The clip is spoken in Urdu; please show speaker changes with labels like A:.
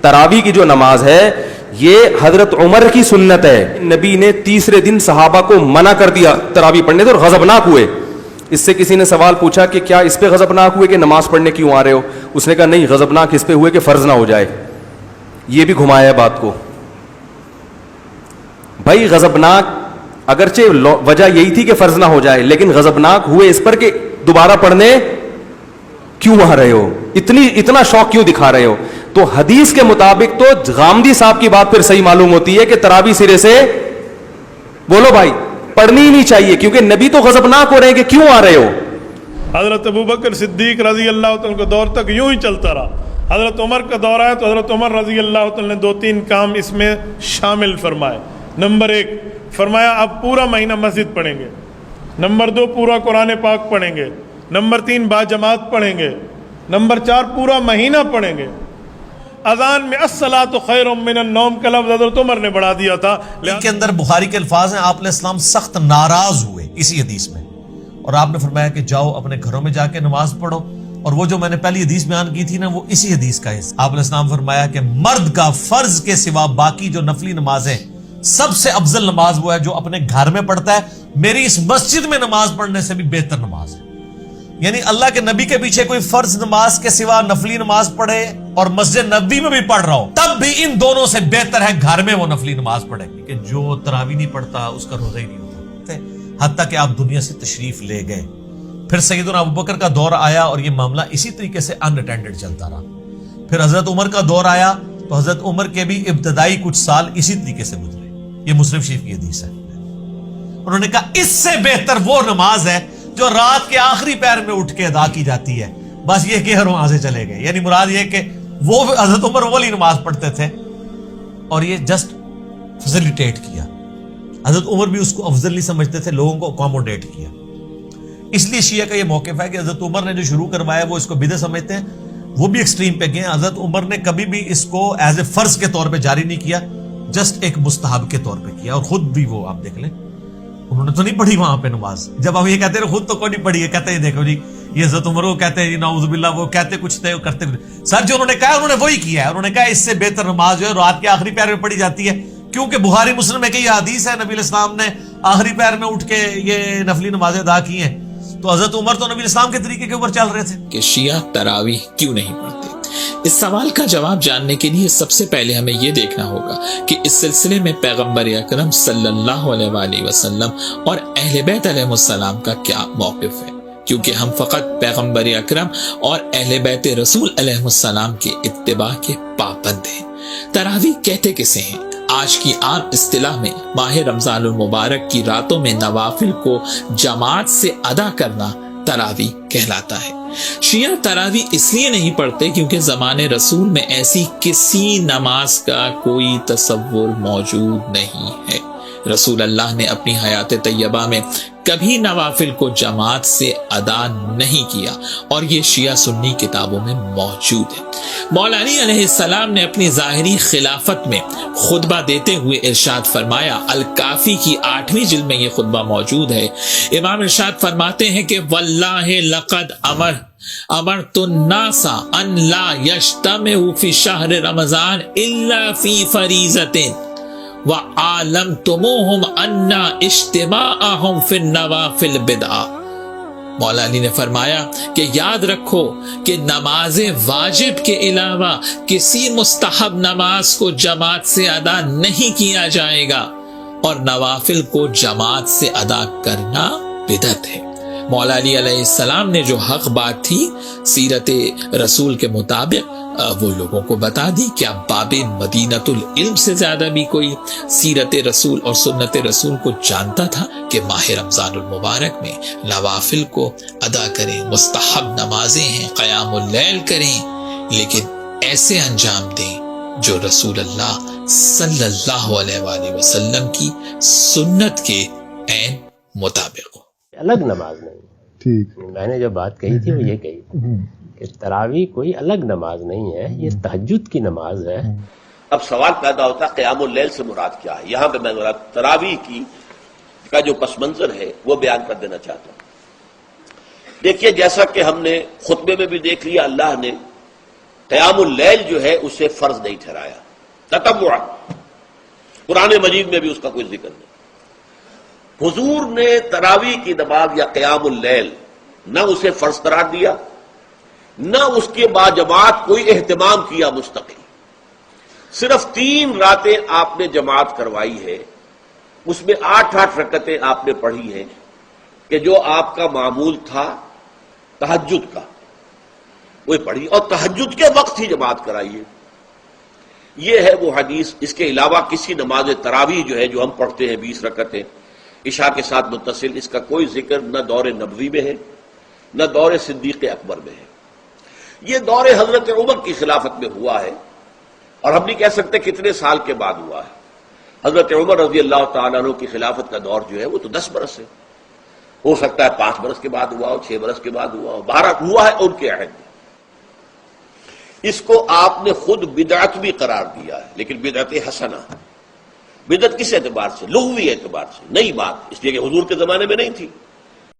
A: تراویح کی جو نماز ہے یہ حضرت عمر کی سنت ہے. نبی نے تیسرے دن صحابہ کو منع کر دیا تراویح پڑھنے سے اور غضبناک ہوئے. اس سے کسی نے سوال پوچھا کہ کیا اس پہ غضبناک ہوئے کہ نماز پڑھنے کیوں آ رہے ہو؟ اس نے کہا نہیں، غضبناک اس پہ ہوئے کہ فرض نہ ہو جائے. یہ بھی گھمایا ہے بات کو. بھائی غضبناک اگرچہ وجہ یہی تھی کہ فرض نہ ہو جائے، لیکن غضبناک ہوئے اس پر کہ دوبارہ پڑھنے کیوں آ رہے ہو، اتنا شوق کیوں دکھا رہے ہو. تو حدیث کے مطابق تو غامدی صاحب کی بات پھر صحیح معلوم ہوتی ہے کہ تراویح سرے سے بولو بھائی پڑھنی ہی نہیں چاہیے، کیونکہ نبی تو غضبناک ہو رہے ہیں کہ کیوں آ رہے ہو.
B: حضرت ابوبکر صدیق رضی اللہ تعالیٰ کا دور تک یوں ہی چلتا رہا. حضرت عمر کا دور آیا تو حضرت عمر رضی اللہ تعالیٰ نے 2-3 کام اس میں شامل فرمائے. نمبر 1 فرمایا اب پورا مہینہ مسجد پڑھیں گے. نمبر 2 پورا قرآن پاک پڑھیں گے. نمبر 3 با جماعت پڑھیں گے. نمبر 4 پورا مہینہ پڑھیں گے. اذان میں الصلاۃ خیر من النوم کا لفظ حضرت عمر نے بڑھا دیا تھا.
C: کے اندر بخاری کے الفاظ ہیں آپ علیہ السلام سخت ناراض ہوئے اسی حدیث میں، اور آپ نے فرمایا کہ جاؤ اپنے گھروں میں جا کے نماز پڑھو. اور وہ جو میں نے پہلی حدیث بیان کی تھی نا، وہ اسی حدیث کا ہے. آپ علیہ السلام فرمایا کہ مرد کا فرض کے سوا باقی جو نفلی نمازیں سب سے افضل نماز وہ ہے جو اپنے گھر میں پڑھتا ہے. میری اس مسجد میں نماز پڑھنے سے بھی بہتر نماز ہے. یعنی اللہ کے نبی کے پیچھے کوئی فرض نماز کے سوا نفلی نماز پڑھے اور مسجد نبوی میں بھی پڑھ رہا ہو، تب بھی ان دونوں سے بہتر ہے کہ گھر میں وہ نفلی نماز پڑھے. کہ جو تراویح نہیں پڑھتا اس کا روزہ ہی نہیں ہوتا. حتیٰ کہ آپ دنیا سے تشریف لے گئے. پھر سیدنا ابوبکر کا دور آیا اور یہ معاملہ اسی طریقے سے ان اٹینڈڈ چلتا رہا. پھر حضرت عمر کا دور آیا تو حضرت عمر کے بھی ابتدائی کچھ سال اسی طریقے سے گزرے. یہ مسلم شریف کی حدیث ہے. انہوں نے کہا اس سے بہتر وہ نماز ہے جو رات کے آخری پہر میں اٹھ کے ادا کی جاتی ہے. بس یہ کہ وہاں سے چلے گئے. یعنی مراد یہ کہ وہ حضرت عمر والی نماز پڑھتے تھے اور یہ جسٹ فیسیلیٹیٹ کیا. حضرت عمر بھی اس کو افضل نہیں سمجھتے تھے، لوگوں کو اکوموڈیٹ کیا. اس لیے شیعہ کا یہ موقف ہے کہ حضرت عمر نے جو شروع کروایا وہ اس کو بدعت سمجھتے ہیں. وہ بھی ایکسٹریم پہ گئے. حضرت عمر نے کبھی بھی اس کو ایز اے فرض کے طور پہ جاری نہیں کیا، جسٹ ایک مستحب کے طور پہ کیا. اور خود بھی وہ آپ دیکھ لیں انہوں نے تو نہیں پڑھی وہاں پہ نماز. جب ہم یہ کہتے ہیں خود تو کوئی نہیں پڑھی ہے، کہتے ہیں دیکھو جی یہ حضرت عمر کو کہتے ہیں نعوذ باللہ، وہ کہتے کچھ تھے وہ کرتے کچھ. سر جو انہوں نے کہا انہوں نے وہی کیا ہے. انہوں نے کہا اس سے بہتر نماز جو ہے رات کے آخری پہر میں پڑھی جاتی ہے، کیونکہ بخاری مسلم میں کہ یہ حدیث ہے نبی علیہ السلام نے آخری پہر میں اٹھ کے یہ نفلی نمازیں ادا کی ہیں. تو حضرت عمر تو نبی علیہ السلام کے طریقے کے اوپر چل رہے تھے.
D: کہ شیعہ تراویح کیوں نہیں پڑھتے؟ اس سوال کا جواب جاننے کے لیے سب سے پہلے ہمیں یہ دیکھنا ہوگا کہ اس سلسلے میں پیغمبر اکرم صلی اللہ علیہ وآلہ وسلم اور اہل بیت علیہ السلام کا کیا موقف ہے، کیونکہ ہم فقط پیغمبر اکرم اور اہل بیت رسول علیہ السلام کے اتباع کے پابند ہیں. تراویح کہتے کسے ہیں؟ آج کی عام اصطلاح میں ماہ رمضان المبارک کی راتوں میں نوافل کو جماعت سے ادا کرنا تراویح کہلاتا ہے. شیعہ تراویح اس لیے نہیں پڑھتے کیونکہ زمانے رسول میں ایسی کسی نماز کا کوئی تصور موجود نہیں ہے. رسول اللہ نے اپنی حیات طیبہ میں کبھی نوافل کو جماعت سے ادا نہیں کیا، اور یہ شیعہ سنی کتابوں میں موجود ہے. مولا علی علیہ السلام نے اپنی ظاہری خلافت میں خطبہ دیتے ہوئے ارشاد فرمایا، الکافی کی 8ویں جلد میں یہ خطبہ موجود ہے. امام ارشاد فرماتے ہیں کہ واللہ لقد امرت الناس ان لا یجتمعوا فی شہر رمضان الا فی فریضۃ وَعَالَمْتُمُوهُمْ أَنَّ اجْتِمَاعَهُمْ فِي النَّوَافِلِ بِدْعَةٌ. مولا علی نے فرمایا کہ یاد رکھو کہ نماز واجب کے علاوہ کسی مستحب نماز کو جماعت سے ادا نہیں کیا جائے گا، اور نوافل کو جماعت سے ادا کرنا بدعت ہے. مولا علی علیہ السلام نے جو حق بات تھی سیرت رسول کے مطابق وہ لوگوں کو بتا دی. کیا باب مدینۃ العلم سے زیادہ بھی کوئی سیرت رسول اور سنت رسول کو جانتا تھا کہ ماہ رمضان المبارک میں نوافل کو ادا کریں، مستحب نمازیں ہیں، قیام اللیل کریں، لیکن ایسے انجام دیں جو رسول اللہ صلی اللہ علیہ وآلہ وسلم کی سنت کے عین مطابق ہو.
E: الگ نماز نہیں. ٹھیک، میں نے جو بات کہی تھی وہ یہ کہی تھی کہ تراویح کوئی الگ نماز نہیں ہے، یہ تہجد کی نماز ہے.
F: اب سوال پیدا ہوتا ہے قیام اللیل سے مراد کیا ہے؟ یہاں پہ میں تراویح کا جو پس منظر ہے وہ بیان کر دینا چاہتا ہوں. دیکھیے جیسا کہ ہم نے خطبے میں بھی دیکھ لیا، اللہ نے قیام اللیل جو ہے اسے فرض نہیں ٹھہرایا تطوع، قرآن مجید میں بھی اس کا کوئی ذکر نہیں. حضور نے تراویح کی نماز یا قیام اللیل نہ اسے فرض قرار دیا، نہ اس کے بعد جماعت کوئی اہتمام کیا مستقل. صرف 3 راتیں آپ نے جماعت کروائی ہے، اس میں 8 رکعتیں آپ نے پڑھی ہیں کہ جو آپ کا معمول تھا تہجد کا وہ پڑھی، اور تہجد کے وقت ہی جماعت کرائی ہے. یہ ہے وہ حدیث. اس کے علاوہ کسی نماز تراویح جو ہے جو ہم پڑھتے ہیں 20 رکعتیں عشاء کے ساتھ متصل، اس کا کوئی ذکر نہ دور نبوی میں ہے نہ دور صدیق اکبر میں ہے. یہ دور حضرت عمر کی خلافت میں ہوا ہے، اور ہم نہیں کہہ سکتے کتنے سال کے بعد ہوا ہے. حضرت عمر رضی اللہ تعالیٰ عنہ کی خلافت کا دور جو ہے وہ تو 10 برس ہے، ہو سکتا ہے 5 برس کے بعد ہوا ہو، 6 برس کے بعد ہوا ہو، 12 ہوا ہے ان کے عہد میں. اس کو آپ نے خود بدعت بھی قرار دیا ہے، لیکن بدعت حسنہ. بدعت کس اعتبار سے؟ لغوی اعتبار سے، نئی بات، اس لیے کہ حضور کے زمانے میں نہیں تھی.